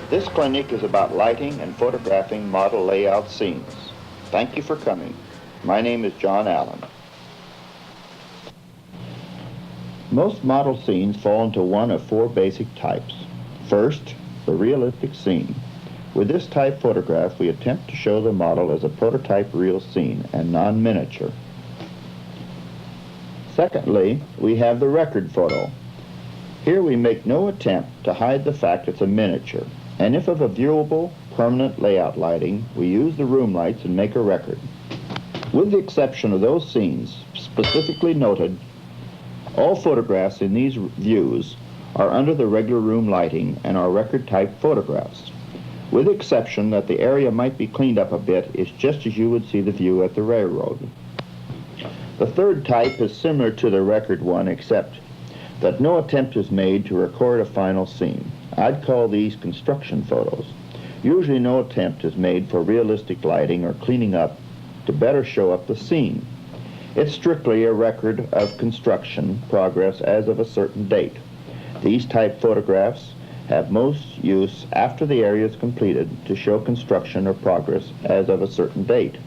This clinic is about lighting and photographing model layout scenes. Thank you for coming. My name is John Allen. Most model scenes fall into one of four basic types. First, the realistic scene. With this type photograph, we attempt to show the model as a prototype real scene and non-miniature. Secondly, we have the record photo. Here we make no attempt to hide the fact it's a miniature, and if of a viewable, permanent layout lighting, we use the room lights and make a record. With the exception of those scenes specifically noted, all photographs in these views are under the regular room lighting and are record-type photographs, with the exception that the area might be cleaned up a bit. It's just as you would see the view at the railroad. The third type is similar to the record one, except that no attempt is made to record a final scene. I'd call these construction photos. Usually no attempt is made for realistic lighting or cleaning up to better show up the scene. It's strictly a record of construction progress as of a certain date. These type photographs have most use after the area is completed to show construction or progress as of a certain date.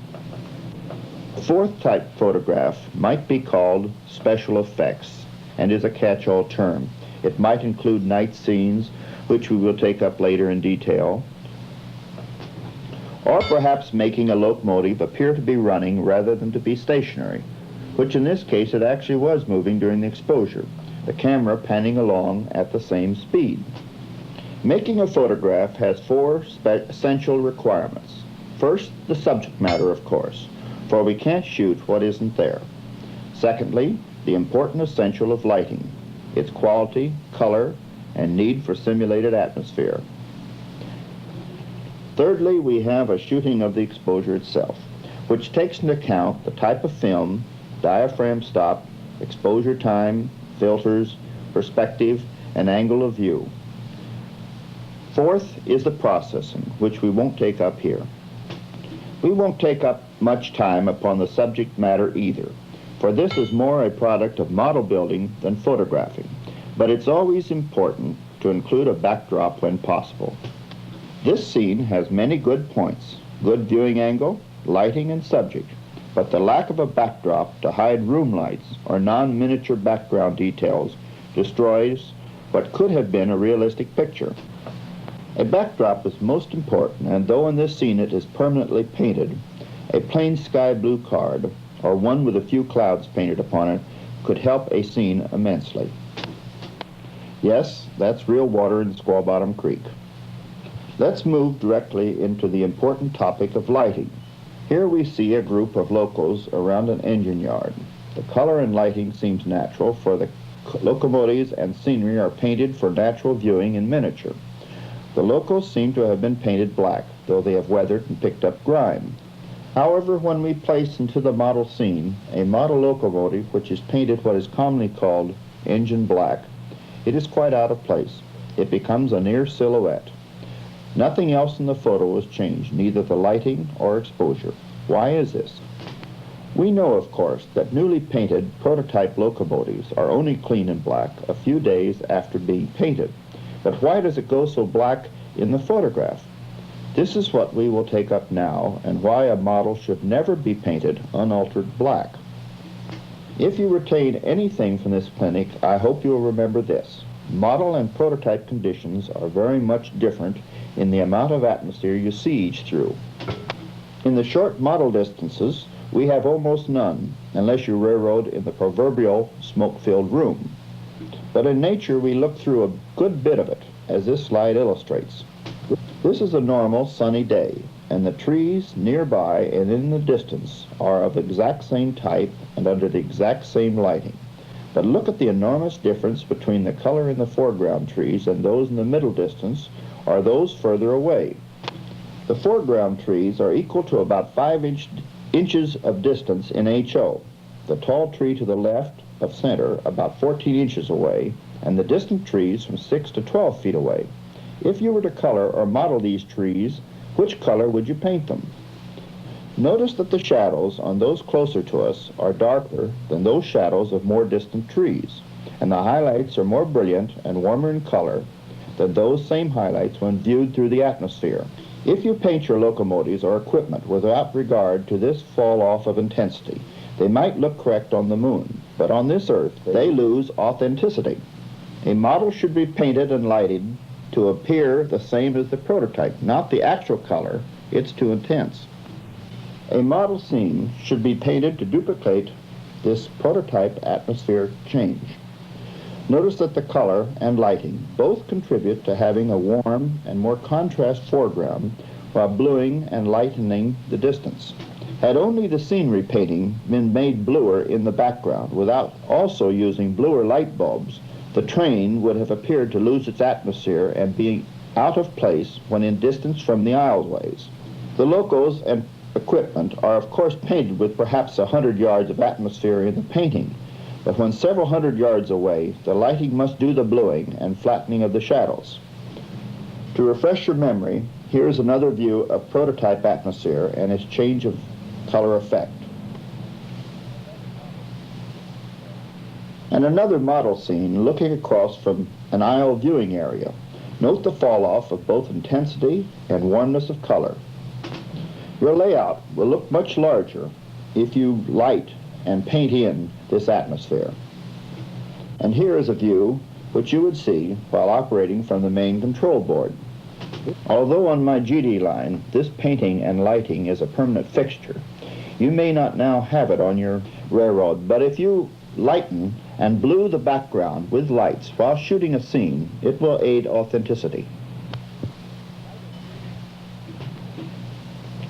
The fourth type photograph might be called special effects and is a catch-all term. It might include night scenes, which we will take up later in detail, or perhaps making a locomotive appear to be running rather than to be stationary, which in this case it actually was moving during the exposure, the camera panning along at the same speed. Making a photograph has four essential requirements. First, the subject matter, of course, for we can't shoot what isn't there. Secondly, the important essential of lighting, its quality, color, and need for simulated atmosphere. Thirdly, we have a shooting of the exposure itself, which takes into account the type of film, diaphragm stop, exposure time, filters, perspective, and angle of view. Fourth is the processing, which we won't take up here. We won't take up much time upon the subject matter either, for this is more a product of model building than photographing, but it's always important to include a backdrop when possible. This scene has many good points, good viewing angle, lighting, and subject, but the lack of a backdrop to hide room lights or non-miniature background details destroys what could have been a realistic picture. A backdrop is most important, and though in this scene it is permanently painted, a plain sky blue card or one with a few clouds painted upon it could help a scene immensely. Yes, that's real water in Squaw Bottom Creek. Let's move directly into the important topic of lighting. Here we see a group of locos around an engine yard. The color and lighting seems natural, for the locomotives and scenery are painted for natural viewing in miniature. The locos seem to have been painted black, though they have weathered and picked up grime. However, when we place into the model scene a model locomotive which is painted what is commonly called engine black, it is quite out of place. It becomes a near silhouette. Nothing else in the photo is changed, neither the lighting or exposure. Why is this? We know, of course, that newly painted prototype locomotives are only clean and black a few days after being painted. But why does it go so black in the photograph? This is what we will take up now, and why a model should never be painted unaltered black. If you retain anything from this clinic, I hope you will remember this. Model and prototype conditions are very much different in the amount of atmosphere you see each through. In the short model distances, we have almost none, unless you railroad in the proverbial smoke-filled room. But in nature, we look through a good bit of it, as this slide illustrates. This is a normal sunny day, and the trees nearby and in the distance are of the exact same type and under the exact same lighting. But look at the enormous difference between the color in the foreground trees and those in the middle distance or those further away. The foreground trees are equal to about 5 inches of distance in HO. The tall tree to the left of center about 14 inches away, and the distant trees from 6 to 12 feet away. If you were to color or model these trees, which color would you paint them? Notice that the shadows on those closer to us are darker than those shadows of more distant trees, and the highlights are more brilliant and warmer in color than those same highlights when viewed through the atmosphere. If you paint your locomotives or equipment without regard to this fall-off of intensity, they might look correct on the moon, but on this Earth, they lose authenticity. A model should be painted and lighted to appear the same as the prototype, not the actual color. It's too intense. A model scene should be painted to duplicate this prototype atmosphere change. Notice that the color and lighting both contribute to having a warm and more contrast foreground while bluing and lightening the distance. Had only the scenery painting been made bluer in the background without also using bluer light bulbs, the train would have appeared to lose its atmosphere and be out of place when in distance from the aisleways. The locos and equipment are of course painted with perhaps 100 yards of atmosphere in the painting, but when several hundred yards away, the lighting must do the bluing and flattening of the shadows. To refresh your memory, here is another view of prototype atmosphere and its change of color effect. And another model scene looking across from an aisle viewing area. Note the fall-off of both intensity and warmness of color. Your layout will look much larger if you light and paint in this atmosphere. And here is a view which you would see while operating from the main control board. Although on my GD line this painting and lighting is a permanent fixture, you may not now have it on your railroad, but if you lighten and blue the background with lights while shooting a scene, it will aid authenticity.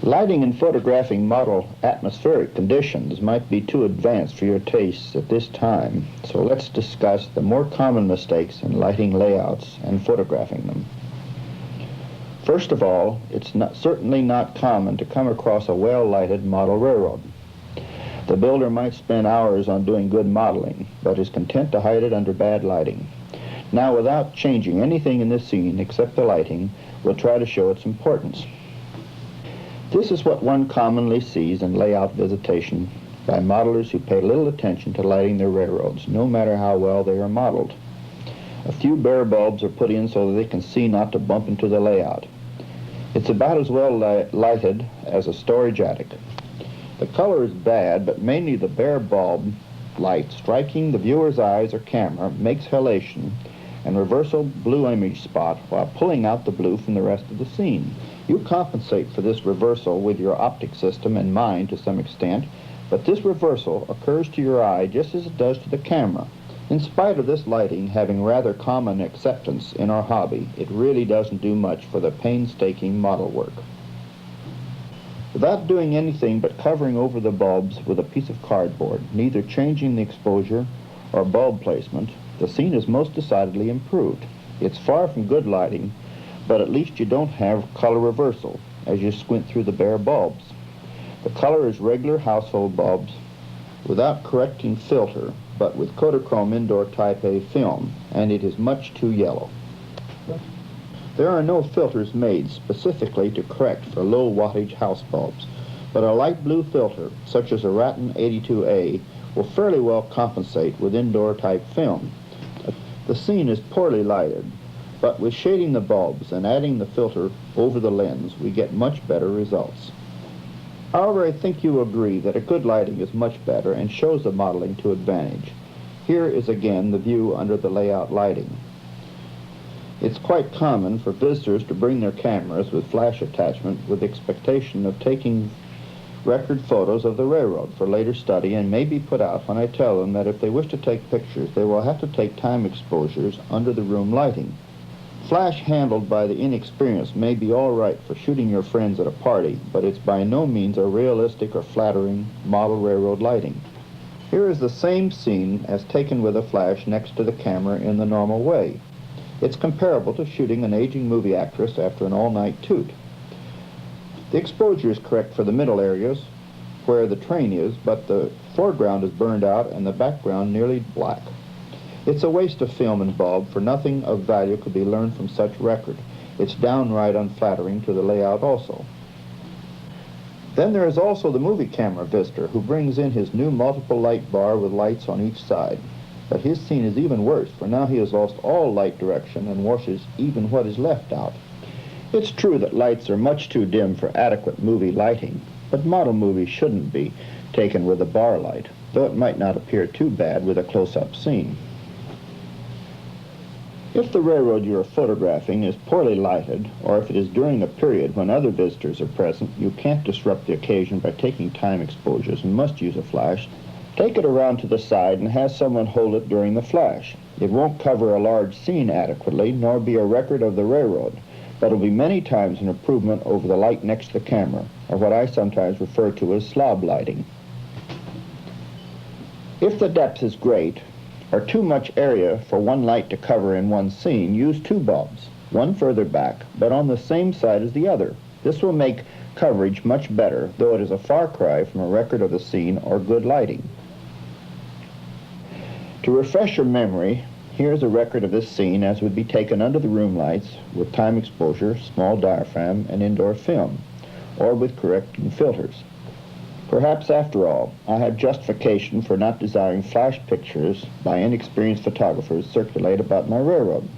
Lighting and photographing model atmospheric conditions might be too advanced for your tastes at this time, so let's discuss the more common mistakes in lighting layouts and photographing them. First of all, it's certainly not common to come across a well-lighted model railroad. The builder might spend hours on doing good modeling, but is content to hide it under bad lighting. Now, without changing anything in this scene except the lighting, we'll try to show its importance. This is what one commonly sees in layout visitation by modelers who pay little attention to lighting their railroads, no matter how well they are modeled. A few bare bulbs are put in so that they can see not to bump into the layout. It's about as well lighted as a storage attic. The color is bad, but mainly the bare bulb light striking the viewer's eyes or camera makes halation and reversal blue image spot while pulling out the blue from the rest of the scene. You compensate for this reversal with your optic system and mind to some extent, but this reversal occurs to your eye just as it does to the camera. In spite of this lighting having rather common acceptance in our hobby, it really doesn't do much for the painstaking model work. Without doing anything but covering over the bulbs with a piece of cardboard, neither changing the exposure or bulb placement, the scene is most decidedly improved. It's far from good lighting, but at least you don't have color reversal as you squint through the bare bulbs. The color is regular household bulbs without correcting filter, but with Kodachrome indoor type A film, and it is much too yellow. There are no filters made specifically to correct for low wattage house bulbs, but a light blue filter, such as a Raton 82A, will fairly well compensate with indoor type film. The scene is poorly lighted, but with shading the bulbs and adding the filter over the lens, we get much better results. However, I think you agree that a good lighting is much better and shows the modeling to advantage. Here is again the view under the layout lighting. It's quite common for visitors to bring their cameras with flash attachment with expectation of taking record photos of the railroad for later study, and may be put out when I tell them that if they wish to take pictures, they will have to take time exposures under the room lighting. Flash handled by the inexperienced may be all right for shooting your friends at a party, but it's by no means a realistic or flattering model railroad lighting. Here is the same scene as taken with a flash next to the camera in the normal way. It's comparable to shooting an aging movie actress after an all-night toot. The exposure is correct for the middle areas where the train is, but the foreground is burned out and the background nearly black. It's a waste of film and bulb, for nothing of value could be learned from such record. It's downright unflattering to the layout also. Then there is also the movie camera visitor who brings in his new multiple light bar with lights on each side. But his scene is even worse, for now he has lost all light direction and washes even what is left out. It's true that lights are much too dim for adequate movie lighting, but model movies shouldn't be taken with a bar light, though it might not appear too bad with a close-up scene. If the railroad you are photographing is poorly lighted, or if it is during a period when other visitors are present, you can't disrupt the occasion by taking time exposures and must use a flash. Take it around to the side and have someone hold it during the flash. It won't cover a large scene adequately, nor be a record of the railroad, but it will be many times an improvement over the light next to the camera, or what I sometimes refer to as slob lighting. If the depth is great, or too much area for one light to cover in one scene, use two bulbs, one further back, but on the same side as the other. This will make coverage much better, though it is a far cry from a record of the scene or good lighting. To refresh your memory, here's a record of this scene as would be taken under the room lights with time exposure, small diaphragm, and indoor film, or with correcting filters. Perhaps, after all, I have justification for not desiring flash pictures by inexperienced photographers circulate about my railroad.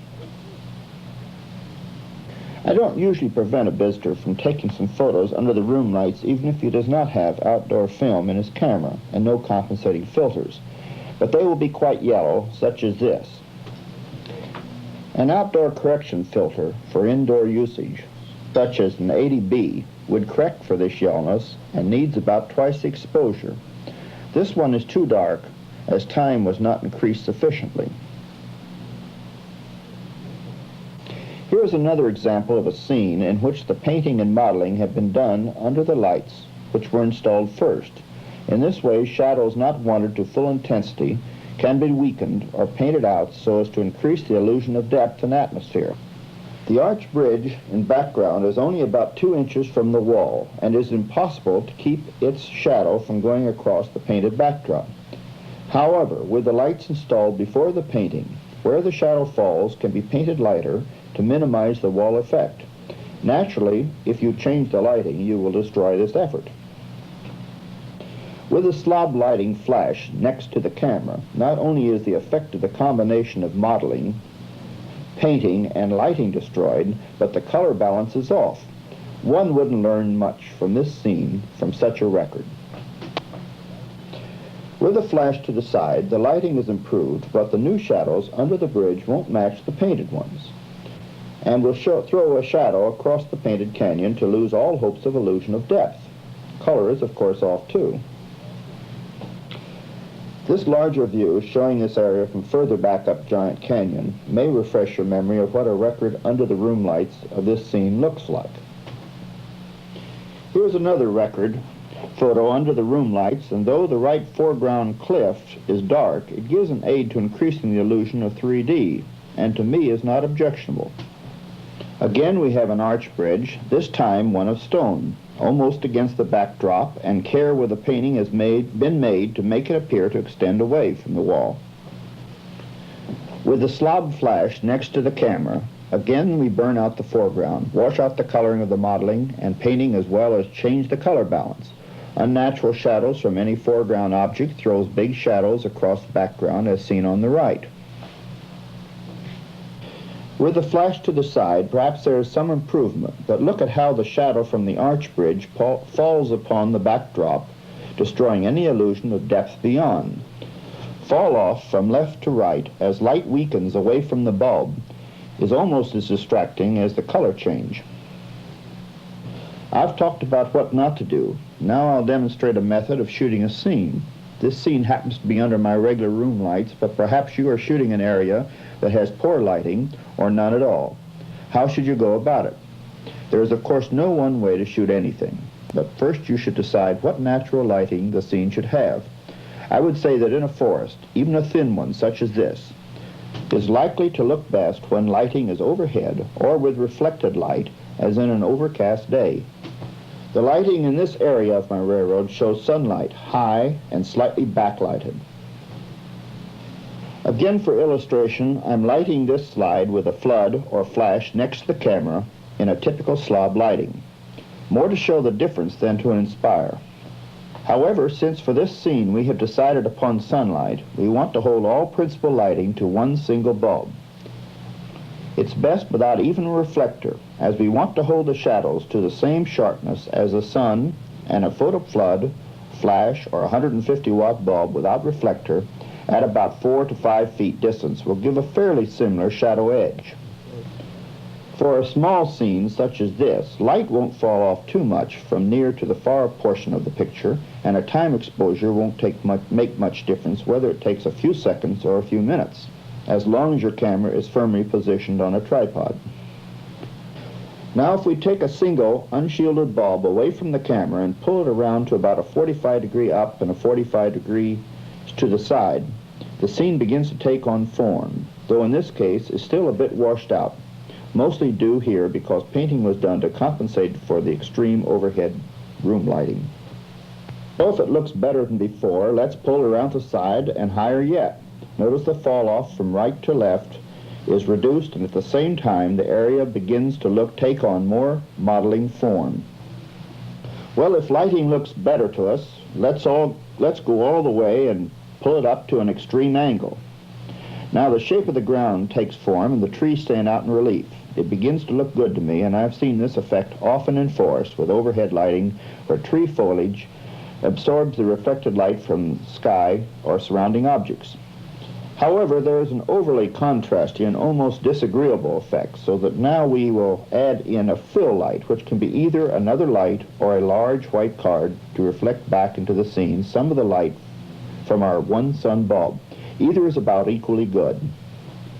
I don't usually prevent a visitor from taking some photos under the room lights even if he does not have outdoor film in his camera and no compensating filters, but they will be quite yellow, such as this. An outdoor correction filter for indoor usage, such as an 80B, would correct for this yellowness and needs about twice the exposure. This one is too dark, as time was not increased sufficiently. Here is another example of a scene in which the painting and modeling have been done under the lights, which were installed first. In this way, shadows not wanted to full intensity can be weakened or painted out so as to increase the illusion of depth and atmosphere. The arch bridge in background is only about 2 inches from the wall, and it is impossible to keep its shadow from going across the painted backdrop. However, with the lights installed before the painting, where the shadow falls can be painted lighter to minimize the wall effect. Naturally, if you change the lighting, you will destroy this effort. With the slob lighting flash next to the camera, not only is the effect of the combination of modeling, painting, and lighting destroyed, but the color balance is off. One wouldn't learn much from this scene from such a record. With the flash to the side, the lighting is improved, but the new shadows under the bridge won't match the painted ones, and will throw a shadow across the painted canyon to lose all hopes of illusion of depth. Color is, of course, off too. This larger view, showing this area from further back up Giant Canyon, may refresh your memory of what a record under the room lights of this scene looks like. Here's another record photo under the room lights, and though the right foreground cliff is dark, it gives an aid to increasing the illusion of 3D, and to me is not objectionable. Again, we have an arch bridge, this time one of stone, almost against the backdrop, and care with the painting has been made to make it appear to extend away from the wall. With the slob flash next to the camera, again we burn out the foreground, wash out the coloring of the modeling and painting, as well as change the color balance. Unnatural shadows from any foreground object throws big shadows across the background, as seen on the right. With the flash to the side, perhaps there is some improvement, but look at how the shadow from the arch bridge falls upon the backdrop, destroying any illusion of depth beyond. Fall off from left to right as light weakens away from the bulb is almost as distracting as the color change. I've talked about what not to do. Now I'll demonstrate a method of shooting a scene. This scene happens to be under my regular room lights, but perhaps you are shooting an area that has poor lighting or none at all. How should you go about it? There is, of course, no one way to shoot anything, but first you should decide what natural lighting the scene should have. I would say that in a forest, even a thin one such as this, is likely to look best when lighting is overhead or with reflected light, as in an overcast day. The lighting in this area of my railroad shows sunlight high and slightly backlighted. Again, for illustration, I'm lighting this slide with a flood or flash next to the camera in a typical slob lighting, more to show the difference than to inspire. However, since for this scene we have decided upon sunlight, we want to hold all principal lighting to one single bulb. It's best without even a reflector, as we want to hold the shadows to the same sharpness as the sun, and a photo flood, flash, or 150-watt bulb without reflector at about 4 to 5 feet distance will give a fairly similar shadow edge. For a small scene such as this, light won't fall off too much from near to the far portion of the picture, and a time exposure won't make much difference whether it takes a few seconds or a few minutes, as long as your camera is firmly positioned on a tripod. Now if we take a single unshielded bulb away from the camera and pull it around to about a 45-degree up and a 45-degree to the side, the scene begins to take on form, though in this case is still a bit washed out, mostly due here because painting was done to compensate for the extreme overhead room lighting. So if it looks better than before, let's pull it around to the side and higher yet. Notice the fall off from right to left is reduced, and at the same time the area begins to take on more modeling form. Well, if lighting looks better to us, let's go all the way and pull it up to an extreme angle. Now the shape of the ground takes form and the trees stand out in relief. It begins to look good to me, and I've seen this effect often in forests with overhead lighting where tree foliage absorbs the reflected light from sky or surrounding objects. However, there is an overly contrasty and almost disagreeable effect, so that now we will add in a fill light, which can be either another light or a large white card to reflect back into the scene some of the light from our one sun bulb. Either is about equally good.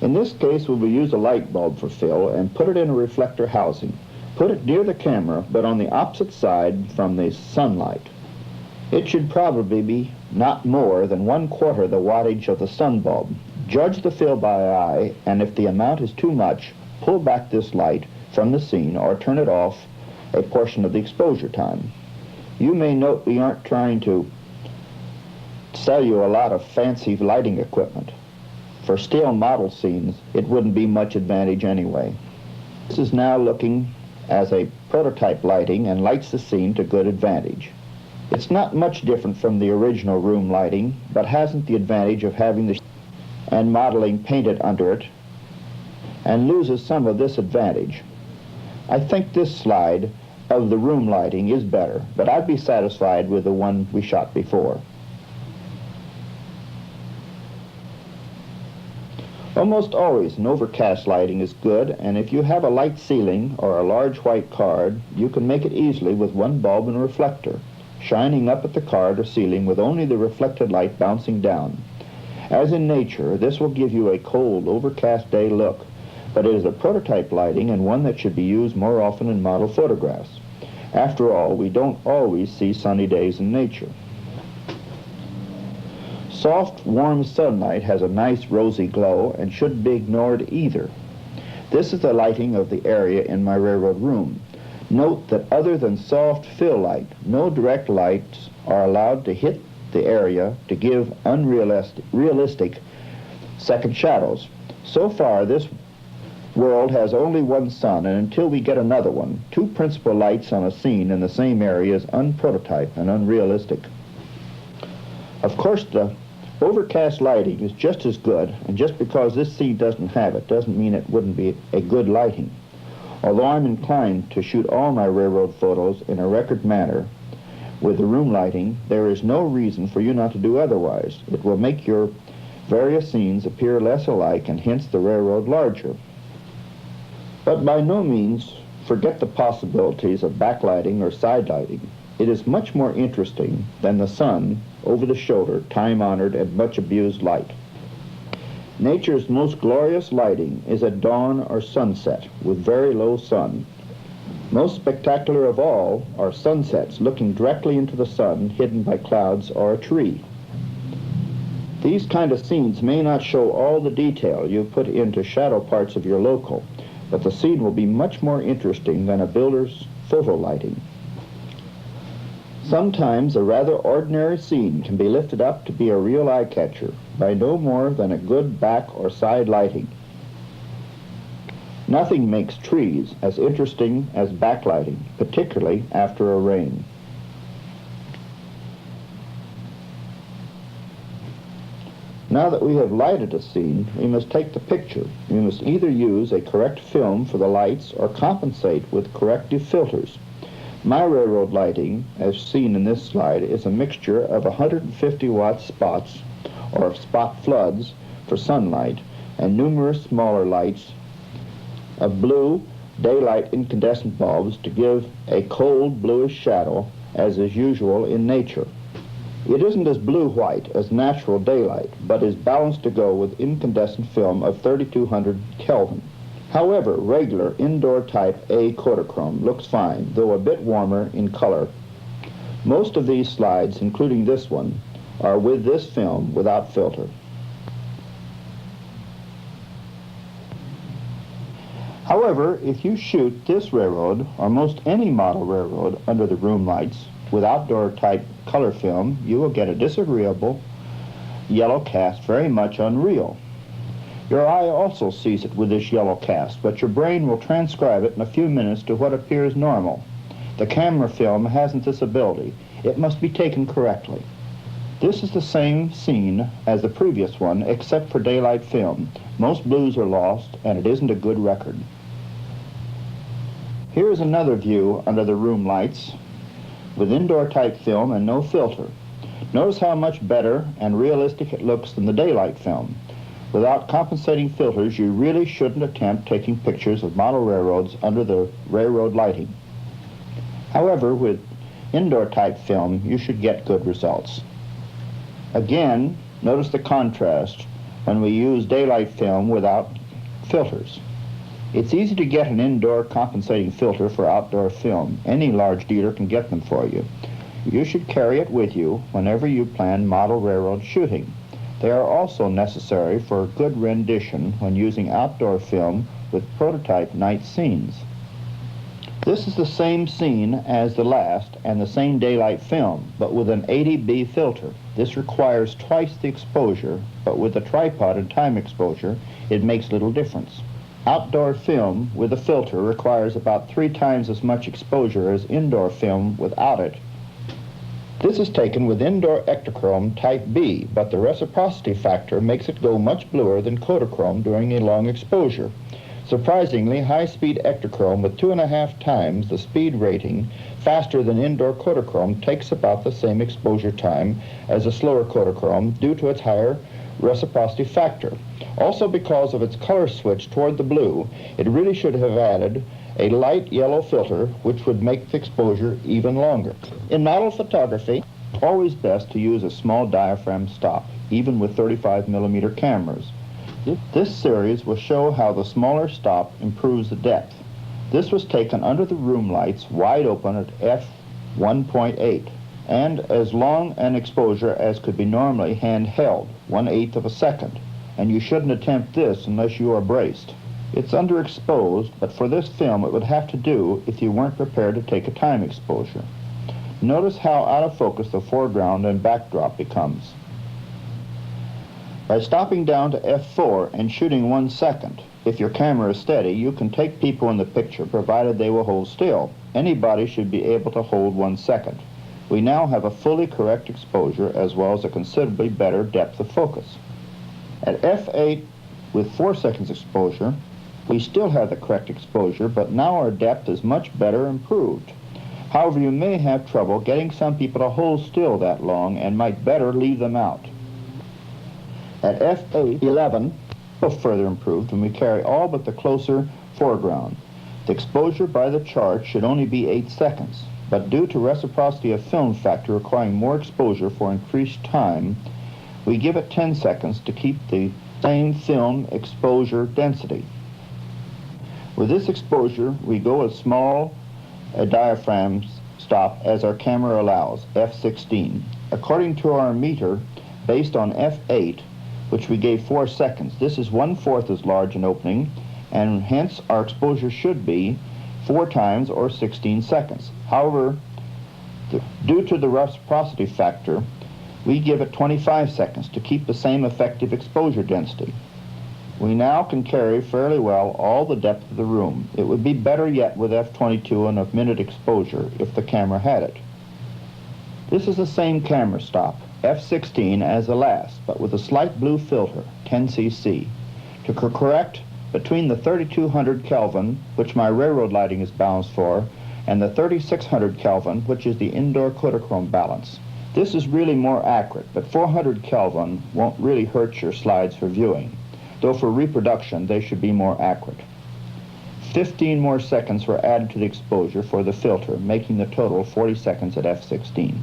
In this case, we will use a light bulb for fill and put it in a reflector housing. Put it near the camera, but on the opposite side from the sunlight. It should probably be not more than 1/4 the wattage of the sun bulb. Judge the fill by eye, and if the amount is too much, pull back this light from the scene or turn it off a portion of the exposure time. You may note we aren't trying to sell you a lot of fancy lighting equipment. For still model scenes, it wouldn't be much advantage anyway. This is now looking as a prototype lighting and lights the scene to good advantage. It's not much different from the original room lighting, but hasn't the advantage of having the and modeling painted under it, and loses some of this advantage. I think this slide of the room lighting is better, but I'd be satisfied with the one we shot before. Almost always an overcast lighting is good, and if you have a light ceiling or a large white card, you can make it easily with one bulb and a reflector, shining up at the card or ceiling with only the reflected light bouncing down. As in nature, this will give you a cold, overcast day look, but it is a prototype lighting and one that should be used more often in model photographs. After all, we don't always see sunny days in nature. Soft, warm sunlight has a nice rosy glow and shouldn't be ignored either. This is the lighting of the area in my railroad room. Note that other than soft fill light, no direct lights are allowed to hit the area to give realistic second shadows. So far, this world has only one sun, and until we get another one, two principal lights on a scene in the same area is unprototype and unrealistic. Of course, the overcast lighting is just as good, and just because this scene doesn't have it doesn't mean it wouldn't be a good lighting. Although I'm inclined to shoot all my railroad photos in a record manner with the room lighting, there is no reason for you not to do otherwise. It will make your various scenes appear less alike and hence the railroad larger. But by no means forget the possibilities of backlighting or side lighting. It is much more interesting than the sun, over-the-shoulder, time-honored, and much-abused light. Nature's most glorious lighting is at dawn or sunset with very low sun. Most spectacular of all are sunsets looking directly into the sun, hidden by clouds or a tree. These kind of scenes may not show all the detail you put into shadow parts of your local, but the scene will be much more interesting than a builder's photo lighting. Sometimes a rather ordinary scene can be lifted up to be a real eye-catcher by no more than a good back or side lighting. Nothing makes trees as interesting as backlighting, particularly after a rain. Now that we have lighted a scene, we must take the picture. We must either use a correct film for the lights or compensate with corrective filters. My railroad lighting, as seen in this slide, is a mixture of 150-watt spots, or spot floods, for sunlight, and numerous smaller lights of blue daylight incandescent bulbs to give a cold bluish shadow, as is usual in nature. It isn't as blue-white as natural daylight, but is balanced to go with incandescent film of 3200 Kelvin. However, regular indoor type A Kodachrome looks fine, though a bit warmer in color. Most of these slides, including this one, are with this film without filter. However, if you shoot this railroad, or most any model railroad, under the room lights with outdoor type color film, you will get a disagreeable yellow cast, very much unreal. Your eye also sees it with this yellow cast, but your brain will transcribe it in a few minutes to what appears normal. The camera film hasn't this ability. It must be taken correctly. This is the same scene as the previous one, except for daylight film. Most blues are lost, and it isn't a good record. Here's another view under the room lights with indoor type film and no filter. Notice how much better and realistic it looks than the daylight film. Without compensating filters, you really shouldn't attempt taking pictures of model railroads under the railroad lighting. However, with indoor type film, you should get good results. Again, notice the contrast when we use daylight film without filters. It's easy to get an indoor compensating filter for outdoor film. Any large dealer can get them for you. You should carry it with you whenever you plan model railroad shooting. They are also necessary for a good rendition when using outdoor film with prototype night scenes. This is the same scene as the last and the same daylight film, but with an 80B filter. This requires twice the exposure, but with a tripod and time exposure, it makes little difference. Outdoor film with a filter requires about 3 times as much exposure as indoor film without it. This is taken with indoor Ektachrome type B, but the reciprocity factor makes it go much bluer than Kodachrome during a long exposure. Surprisingly, high-speed Ektachrome with 2.5 times the speed rating faster than indoor Kodachrome takes about the same exposure time as a slower Kodachrome due to its higher reciprocity factor. Also, because of its color switch toward the blue, it really should have added a light yellow filter, which would make the exposure even longer. In model photography, it's always best to use a small diaphragm stop, even with 35mm cameras. This series will show how the smaller stop improves the depth. This was taken under the room lights, wide open at f1.8, and as long an exposure as could be normally handheld, 1/8 of a second. And you shouldn't attempt this unless you are braced. It's underexposed, but for this film it would have to do if you weren't prepared to take a time exposure. Notice how out of focus the foreground and backdrop becomes. By stopping down to f4 and shooting 1 second, if your camera is steady, you can take people in the picture provided they will hold still. Anybody should be able to hold 1 second. We now have a fully correct exposure as well as a considerably better depth of focus. At f8 with 4 seconds exposure, we still have the correct exposure, but now our depth is much better improved. However, you may have trouble getting some people to hold still that long and might better leave them out. At f8:11, further improved when we carry all but the closer foreground. The exposure by the chart should only be 8 seconds, but due to reciprocity of film factor requiring more exposure for increased time, we give it 10 seconds to keep the same film exposure density. With this exposure, we go as small a diaphragm stop as our camera allows, f16. According to our meter, based on f8, which we gave 4 seconds, this is 1/4 as large an opening, and hence our exposure should be 4 times or 16 seconds. However, due to the reciprocity factor, we give it 25 seconds to keep the same effective exposure density. We now can carry fairly well all the depth of the room. It would be better yet with f22 and a minute exposure if the camera had it. This is the same camera stop. f16 as the last, but with a slight blue filter, 10 cc, to correct between the 3200 Kelvin, which my railroad lighting is balanced for, and the 3600 Kelvin, which is the indoor Kodachrome balance. This is really more accurate, but 400 Kelvin won't really hurt your slides for viewing, though for reproduction they should be more accurate. 15 more seconds were added to the exposure for the filter, making the total 40 seconds at f16.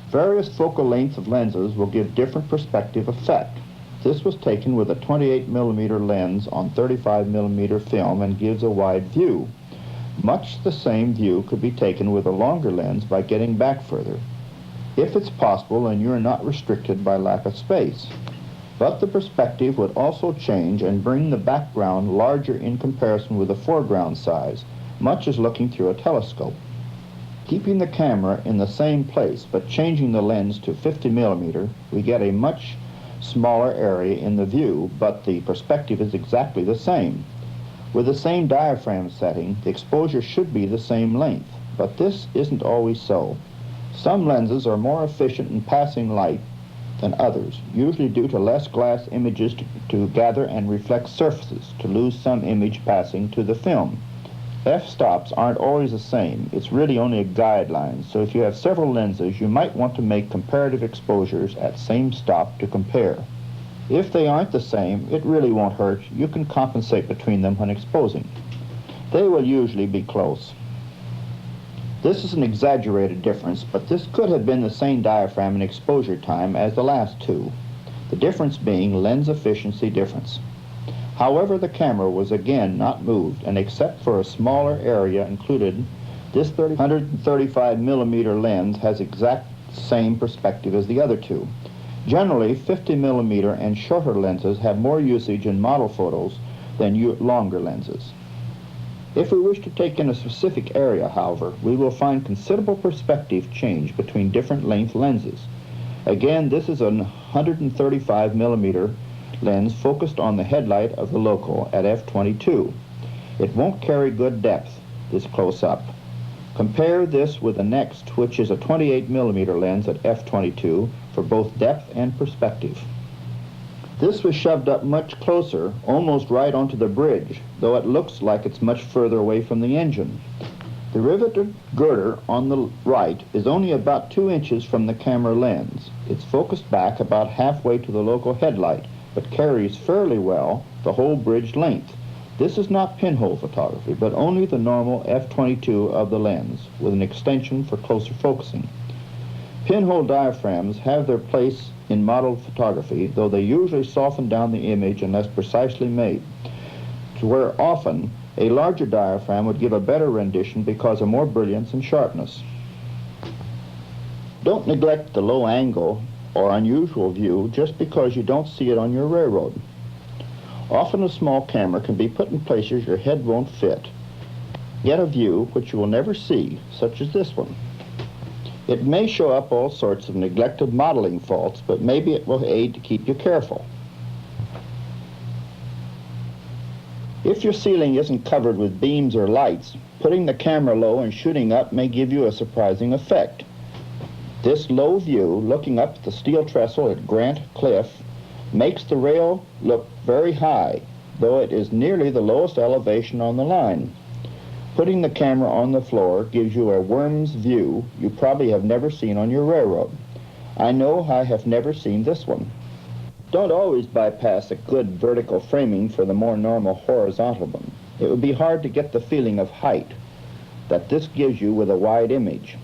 Various focal lengths of lenses will give different perspective effect. This was taken with a 28mm lens on 35mm film and gives a wide view. Much the same view could be taken with a longer lens by getting back further, if it's possible and you're not restricted by lack of space. But the perspective would also change and bring the background larger in comparison with the foreground size, much as looking through a telescope. Keeping the camera in the same place but changing the lens to 50mm, we get a much smaller area in the view, but the perspective is exactly the same. With the same diaphragm setting, the exposure should be the same length, but this isn't always so. Some lenses are more efficient in passing light than others, usually due to less glass images to gather and reflect surfaces, to lose some image passing to the film. F-stops aren't always the same. It's really only a guideline, so if you have several lenses, you might want to make comparative exposures at same stop to compare. If they aren't the same, it really won't hurt. You can compensate between them when exposing. They will usually be close. This is an exaggerated difference, but this could have been the same diaphragm and exposure time as the last two, the difference being lens efficiency difference. However, the camera was again not moved, and except for a smaller area included, this 135mm lens has exact same perspective as the other two. Generally, 50mm and shorter lenses have more usage in model photos than longer lenses. If we wish to take in a specific area, however, we will find considerable perspective change between different length lenses. Again, this is a 135mm lens focused on the headlight of the loco at f22. It won't carry good depth this close up. Compare this with the next, which is a 28mm lens at f22 for both depth and perspective. This was shoved up much closer, almost right onto the bridge, though it looks like it's much further away from the engine. The riveted girder on the right is only about 2 inches from the camera lens. It's focused back about halfway to the loco headlight, but carries fairly well the whole bridge length. This is not pinhole photography, but only the normal f22 of the lens, with an extension for closer focusing. Pinhole diaphragms have their place in model photography, though they usually soften down the image unless precisely made, to where often a larger diaphragm would give a better rendition because of more brilliance and sharpness. Don't neglect the low angle or unusual view just because you don't see it on your railroad. Often a small camera can be put in places your head won't fit. Get a view which you will never see, such as this one. It may show up all sorts of neglected modeling faults, but maybe it will aid to keep you careful. If your ceiling isn't covered with beams or lights, putting the camera low and shooting up may give you a surprising effect. This low view, looking up at the steel trestle at Grant Cliff, makes the rail look very high, though it is nearly the lowest elevation on the line. Putting the camera on the floor gives you a worm's view you probably have never seen on your railroad. I know I have never seen this one. Don't always bypass a good vertical framing for the more normal horizontal one. It would be hard to get the feeling of height that this gives you with a wide image.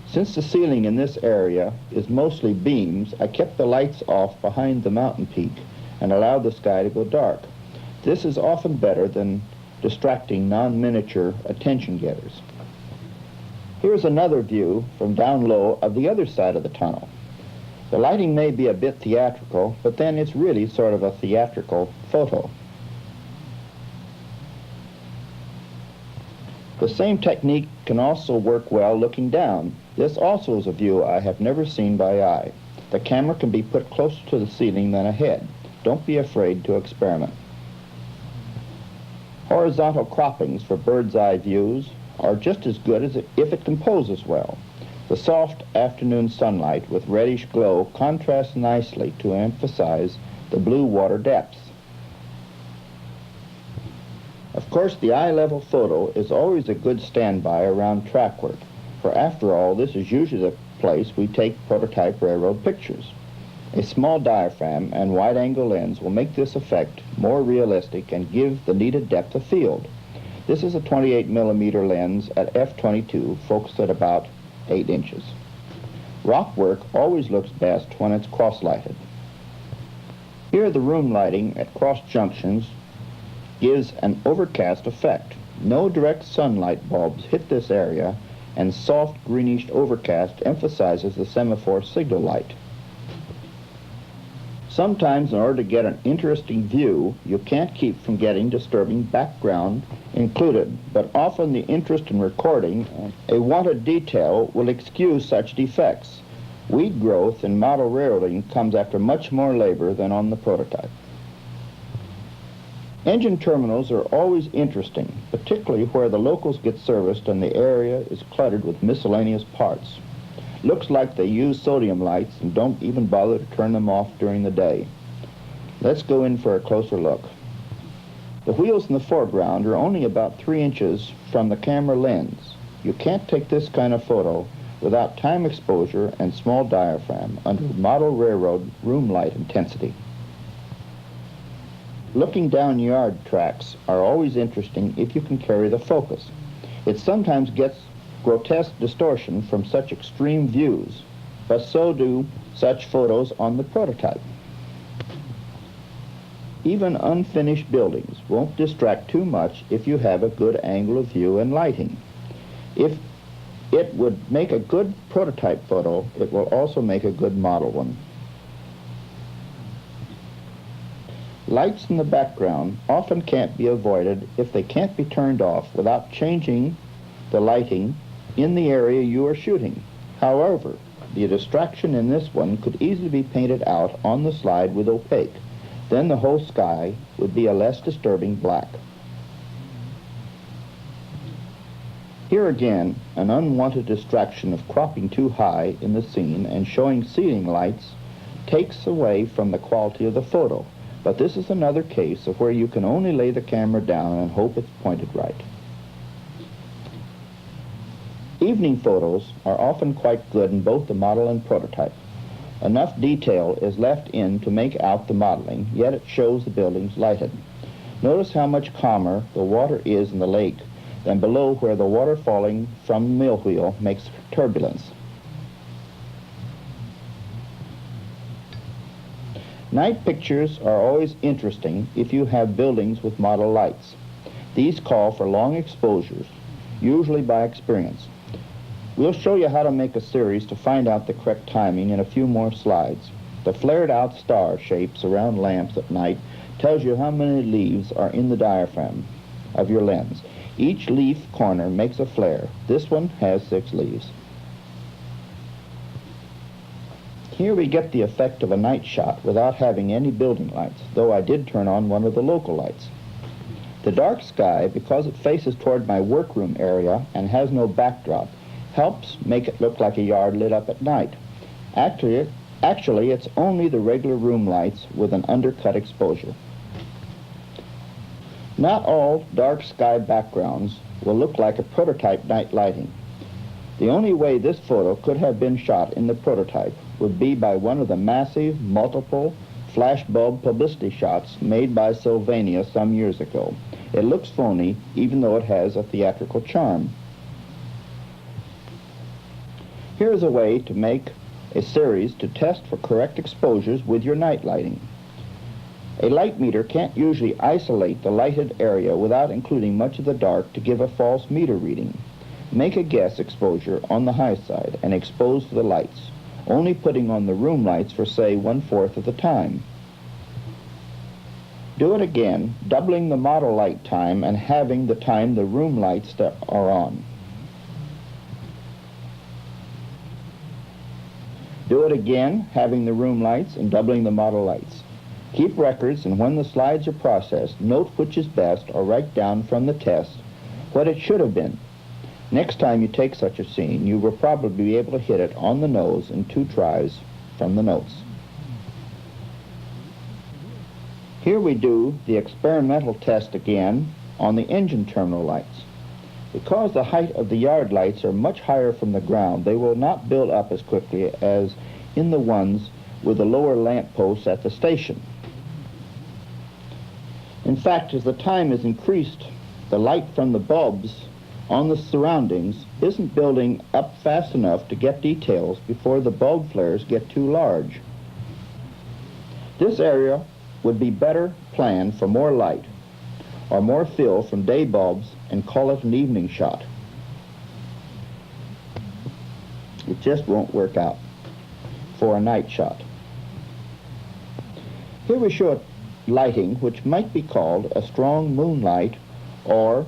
Since the ceiling in this area is mostly beams, I kept the lights off behind the mountain peak and allowed the sky to go dark. This is often better than distracting non-miniature attention getters. Here's another view from down low of the other side of the tunnel. The lighting may be a bit theatrical, but then it's really sort of a theatrical photo. The same technique can also work well looking down. This also is a view I have never seen by eye. The camera can be put closer to the ceiling than ahead. Don't be afraid to experiment. Horizontal croppings for bird's eye views are just as good as if it composes well. The soft afternoon sunlight with reddish glow contrasts nicely to emphasize the blue water depths. Of course, the eye-level photo is always a good standby around track work, for after all, this is usually the place we take prototype railroad pictures. A small diaphragm and wide-angle lens will make this effect more realistic and give the needed depth of field. This is a 28mm lens at f/22, focused at about 8 inches. Rock work always looks best when it's cross-lighted. Here the room lighting at cross junctions gives an overcast effect. No direct sunlight bulbs hit this area, and soft greenish overcast emphasizes the semaphore signal light. Sometimes in order to get an interesting view, you can't keep from getting disturbing background included, but often the interest in recording a wanted detail will excuse such defects. Weed growth in model railroading comes after much more labor than on the prototype. Engine terminals are always interesting, particularly where the locals get serviced and the area is cluttered with miscellaneous parts. Looks like they use sodium lights and don't even bother to turn them off during the day. Let's go in for a closer look. The wheels in the foreground are only about 3 inches from the camera lens. You can't take this kind of photo without time exposure and small diaphragm under model railroad room light intensity. Looking down yard tracks are always interesting if you can carry the focus. It sometimes gets grotesque distortion from such extreme views, but so do such photos on the prototype. Even unfinished buildings won't distract too much if you have a good angle of view and lighting. If it would make a good prototype photo, it will also make a good model one. Lights in the background often can't be avoided if they can't be turned off without changing the lighting in the area you are shooting. However, the distraction in this one could easily be painted out on the slide with opaque. Then the whole sky would be a less disturbing black. Here again, an unwanted distraction of cropping too high in the scene and showing ceiling lights takes away from the quality of the photo. But this is another case of where you can only lay the camera down and hope it's pointed right. Evening photos are often quite good in both the model and prototype. Enough detail is left in to make out the modeling, yet it shows the buildings lighted. Notice how much calmer the water is in the lake than below, where the water falling from the mill wheel makes turbulence. Night pictures are always interesting if you have buildings with model lights. These call for long exposures, usually by experience. We'll show you how to make a series to find out the correct timing in a few more slides. The flared out star shapes around lamps at night tells you how many leaves are in the diaphragm of your lens. Each leaf corner makes a flare. This one has 6 leaves. Here we get the effect of a night shot without having any building lights, though I did turn on one of the local lights. The dark sky, because it faces toward my workroom area and has no backdrop, helps make it look like a yard lit up at night. Actually, it's only the regular room lights with an undercut exposure. Not all dark sky backgrounds will look like a prototype night lighting. The only way this photo could have been shot in the prototype would be by one of the massive, multiple flash bulb publicity shots made by Sylvania some years ago. It looks phony, even though it has a theatrical charm. Here's a way to make a series to test for correct exposures with your night lighting. A light meter can't usually isolate the lighted area without including much of the dark to give a false meter reading. Make a guess exposure on the high side and expose the lights, only putting on the room lights for, say, 1/4 of the time. Do it again, doubling the model light time and having the time the room lights are on. Do it again, having the room lights and doubling the model lights. Keep records, and when the slides are processed, note which is best or write down from the test what it should have been. Next time you take such a scene, you will probably be able to hit it on the nose in 2 tries from the notes. Here we do the experimental test again on the engine terminal lights. Because the height of the yard lights are much higher from the ground, they will not build up as quickly as in the ones with the lower lamp posts at the station. In fact, as the time is increased, the light from the bulbs on the surroundings isn't building up fast enough to get details before the bulb flares get too large. This area would be better planned for more light or more fill from day bulbs and call it an evening shot. It just won't work out for a night shot. Here we show lighting which might be called a strong moonlight or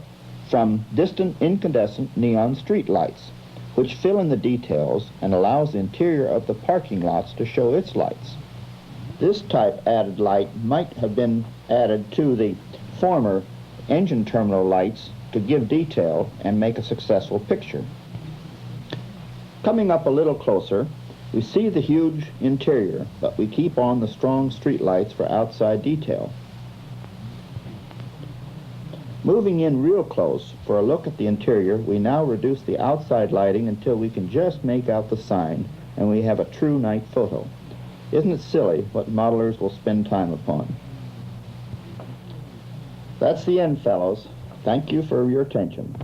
from distant incandescent neon street lights, which fill in the details and allows the interior of the parking lots to show its lights. This type added light might have been added to the former engine terminal lights to give detail and make a successful picture. Coming up a little closer, we see the huge interior, but we keep on the strong street lights for outside detail. Moving in real close for a look at the interior, we now reduce the outside lighting until we can just make out the sign, and we have a true night photo. Isn't it silly what modelers will spend time upon? That's the end, fellows. Thank you for your attention.